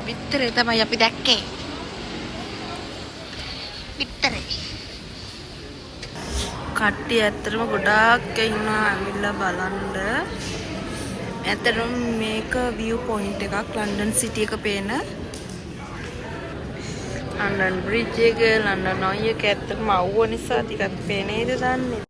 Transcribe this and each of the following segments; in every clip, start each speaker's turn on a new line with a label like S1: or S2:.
S1: විතරේ තමයි අපි දැක්කේ. විතරේ. කට්ටිය ඇත්තටම ගොඩාක් ඉන්නවා ඇවිල්ලා බලන්න. ඇත්තටම මේක view point එකක් ලන්ඩන් සිටි එක පේන. ලන්ඩන් බ්‍රිජ් එක, ලන්ඩන් ඔය එක ඇත්තටම අවුව නිසා ටිකක් පේනේද දන්නේ.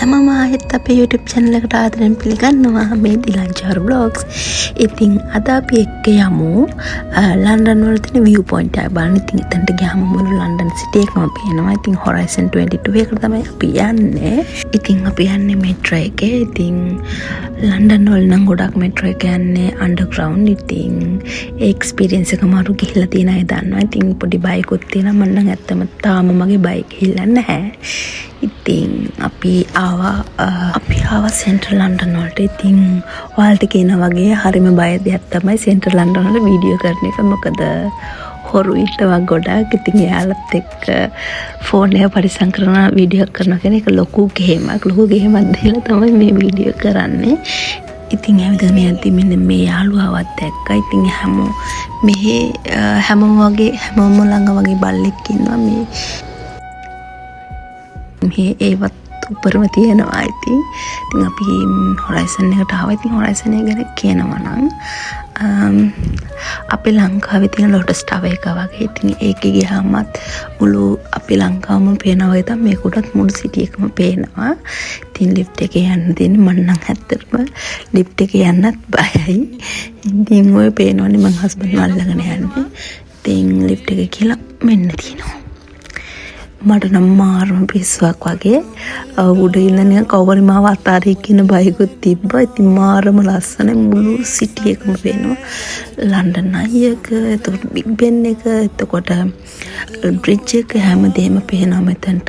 S1: හැමෝම ආයෙත් අපේ YouTube channel එකට ආදරෙන් පිළිගන්නවා මේ දිලංචාරු vlogs. ඉතින් අද අපි එක්ක යමු ලන්ඩන් වල තියෙන view point එක බලන්න. ඉතින් එතනට ගියාම මුළු ලන්ඩන් සිටි එකම පේනවා. ඉතින් Horizon 22 එකට තමයි අපි යන්නේ. ඉතින් අපි යන්නේ metro එකේ. ඉතින් ලන්ඩන් වල නම් ගොඩක් metro එක යන්නේ underground. ඉතින් ඒ experience එක මාරු ගිහිල්ලා තියෙන අය දන්නවා. ඉතින් පොඩි බයික් උත් තියෙනවා. මම නම් ඇත්තම තාම මගේ බයික් ගිහිල්ලා නැහැ. ඉතින් අපි ආවා සෙන්ට්‍රල් ලන්ඩන් වලට. ඉතින් ඔයාලට කියන වගේ හරිම බය දෙයක් තමයි සෙන්ට්‍රල් ලන්ඩන් වල වීඩියෝ කරන එක. මොකද හොරු ඉන්නවා ගොඩක්. ඉතින් එයාලත් එක්ක ෆෝන් එක පරිස්සම් කරන වීඩියෝ කරන කෙනෙක් ලොකු ගෙහෙමක් දීලා තමයි මේ වීඩියෝ කරන්නේ. ඉතින් ඇවිදගෙන යද්දි මෙන්න මේ යාළුවාවත් දැක්කා. ඉතින් හැමෝම ළඟ වගේ බල්ලෙක් ඉන්නවා මේ ඒවත් උපරම තියෙනවා. ඉතින් අපි Horizon එකට ආවා. ඉතින් Horizon එක ගැන කියනවා නම් අපේ ලංකාවේ තියෙන Lotus Tower එක වගේ. ඉතින් ඒකේ ගියාමත් මුළු අපේ ලංකාවම පේනවා වගේ තමයි මේකටත් මුළු සිටි එකම පේනවා. ඉතින් lift එකේ යන්න දෙන්නේ මම නම් ඇත්තටම lift එකේ යන්නත් බයයි. ඉතින් ඔය පේනවනේ මං හස්බන්ඩ් අල්ලගෙන යන්නේ. ඉතින් lift එකේ කියලා මෙන්න තියෙනවා. මට නම් මාරම පිස්සුවක් වගේ. උඩ ඉන්න කවුරු මාව අතාරින්න කියන බයකුත් තිබ්බා. ඉතින් මාරම ලස්සන මුළු සිටි එකම පේනවා. ලන්ඩන් අයක, එතකොට බිග් බෙන් එක, එතකොට බ්‍රිජ් එක හැමදේම පේනවා මෙතනට.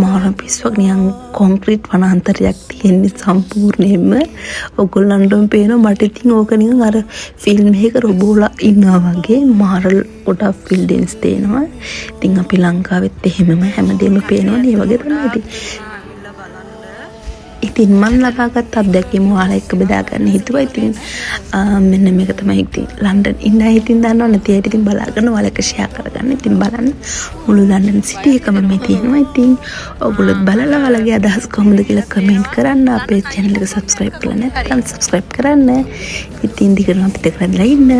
S1: මාරම පිස්සුවක් නිකන් කොන්ක්‍රීට් වනාන්තරයක් තියෙන්නේ සම්පූර්ණයෙන්ම. ඔයගොල්ලන්ටම පේනවා. මට ඉතින් ඕක නිකන් අර ෆිල්ම් එකක රොබෝලා ඉන්නවා වගේ මාර ගොඩක් බිල්ඩින්ස් තියෙනවා. ඉතින් අපි ලංකාවෙත් එහෙමම හැමදේම පේනවනේ. ඒ වගේ තමයි ඉතින් මම ලබාගත් අත්දැකීම ඔයාලා එක්ක බෙදා ගන්න හිතුවා. ඉතින් මෙන්න මේක තමයි ඉතින් ලන්ඩන් ඉන්න අය ඉතින් දන්නව නැති අයට ඉතින් බලාගෙන ඔයාලා එක ෂෙයා කරගන්න. ඉතින් බලන්න මුළු ලන්ඩන් සිටි එකම මේ තියෙනවා. ඉතින් ඔයගොල්ලෝ බලලා ඔයාලගේ අදහස් කොහොමද කියලා කමෙන්ට් කරන්න. අපේ channel එක subscribe කරලා නැත්නම් subscribe කරන්න. ඉතින් දිගටම අපිට කරලා ඉන්න.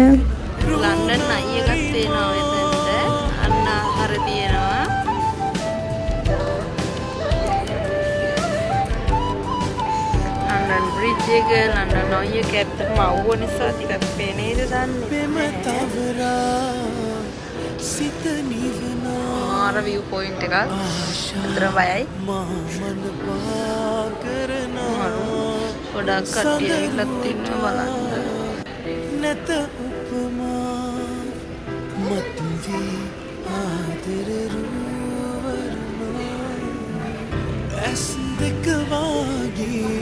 S1: ලන්ඩන් අයියගත් වෙනවා එතනට. අන්න ආහාර තියෙනවා. ලන්ඩන් බ්‍රිජ් එක, ලන්ඩන් ඔය එක ඇත්තටම අවුව නිසා ටිකක් පේනේද දන්නේ. මාර view point එකක්. අතර බයයි. ගොඩක් කට්ටිය ඇවිල්ලා ඉන්නවා බලන්න. නැත උපමා මතුවි ආදර රුවරුනා ඇස් දෙක වාගේ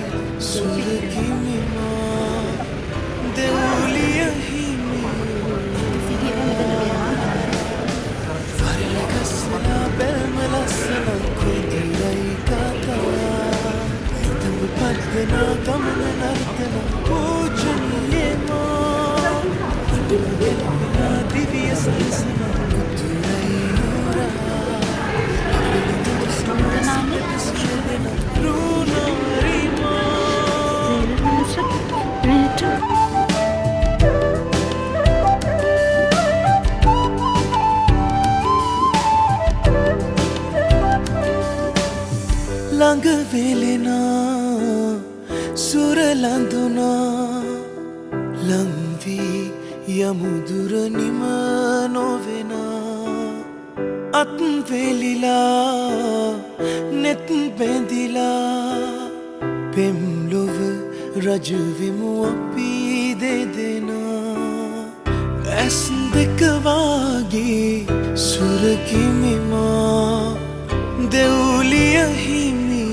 S1: සුරකිමිමා දෙවුලිය හිමි වරලකස්ලා බැල්ම ලස්සන කුදිරයි කතා තඹ පද්දනා ගමන නර්තන පූජනීයමා දිවිය සලසන කුදිරයි නුරා ළඟ වෙලෙනා සුර ලඳුනා ලංවී යමුදුර නිම නොවෙනා
S2: අත් වේලිලා නෙත් බැඳිලා පෙම්ලොව රජවෙමු අපි දෙදෙනා ඇස් දෙක වාගේ සුරකිමිමා දෙව්ලිය හිමි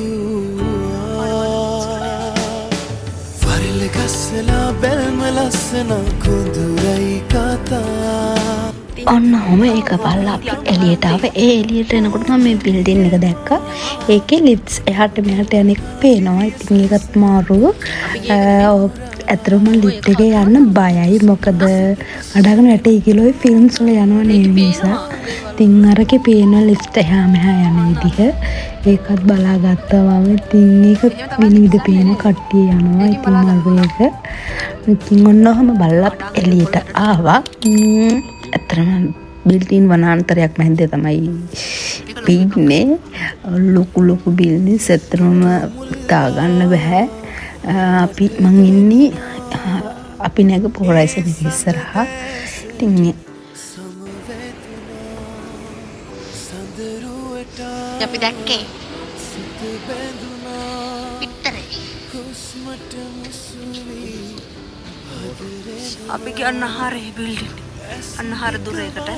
S2: වූවා වරල ගස්සලා බැල්ම ලස්සන කුඳුරයි කතා
S1: ඔන්න ඔහම ඒක බලලා අපි එළියට ආව. ඒ එළියට එනකොට මම මේ බිල්ඩින් එක දැක්කා. ඒකේ ලිෆ්ට්ස් එහාට මෙහාට යන එක පේනවා. ඉතින් ඒකත් මාරු. ඇත්තටම ලිෆ්ට් එකේ යන්න බයයි. මොකද අඩගෙන වැටේ කිලෝයි ෆිල්ම්ස් වල යනවා නේ නිසා. ඉතින් අරකේ පේන ලිෆ්ට් එහා මෙහා යන විදිහ ඒකත් බලාගත්තා මම. ඉතින් ඒක විනිවිද පේන කට්ටිය යනවා. ඉතින් මාරු ඒක. ඉතින් ඔන්න ඔහම බලලා එළියට ආවා. ඇතරම බිල්ඩින් වනාන්තරයක් මැද්දේ තමයි පින්නේ. ලොකු බිල්ඩින්ස් ඇත්තටම හිතා ගන්න බෑ. අපි මං ඉන්නේ අපි නැගපු හොරයිසන් එක ඉස්සරහා. ඉතින්
S3: අපි දැක්කේ පිටරේ අපි ගන්න හරේ බිල්ඩින් අන්න හර දුරේකට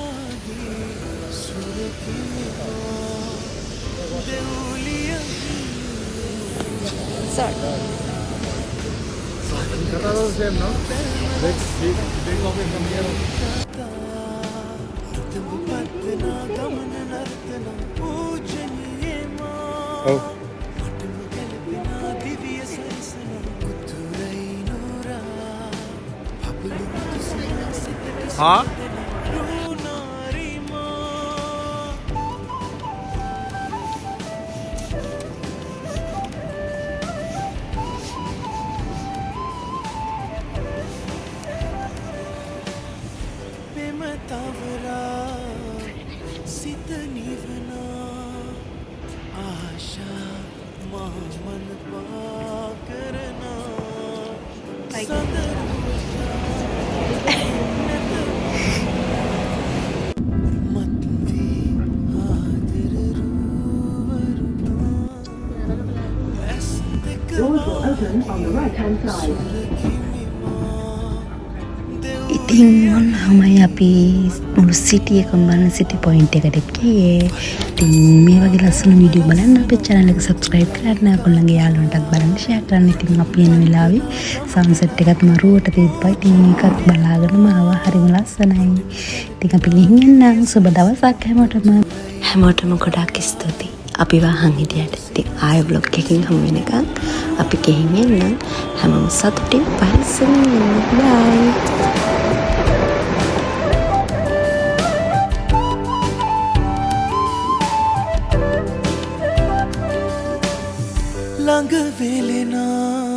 S2: हाँ सित निवना आशा मन पा करना
S1: ඉතින් ඔන්නමයි අපි මුළු සිටි එකම බලන සිටි පොයින්ට් එකට ගියේ. ඉතින් මේ වගේ ලස්සන වීඩියෝ බලන්න අපේ channel එක subscribe කරන්න, ඔයගොල්ලන්ගේ යාළුවන්ටත් බලන්න share කරන්න. ඉතින් අපි එන වෙලාවේ sunset එකත් මරුවට තිබ්බා. ඉතින් ඒකත් බලාගෙන මාවා හරිම ලස්සනයි. ඉතින් අපි ගිහින් එන්නම්. සුබ දවසක් හැමෝටම ගොඩාක් ස්තුතියි. අපි වහන් හිටියට. ඉතින් ආයෙ vlog එකකින් හමු වෙනකන් අපි ගෙහින් එන්නම්. හැමෝම සතුටින් පහසුවෙන් ඉන්න. bye.
S2: ළඟ වෙලෙනා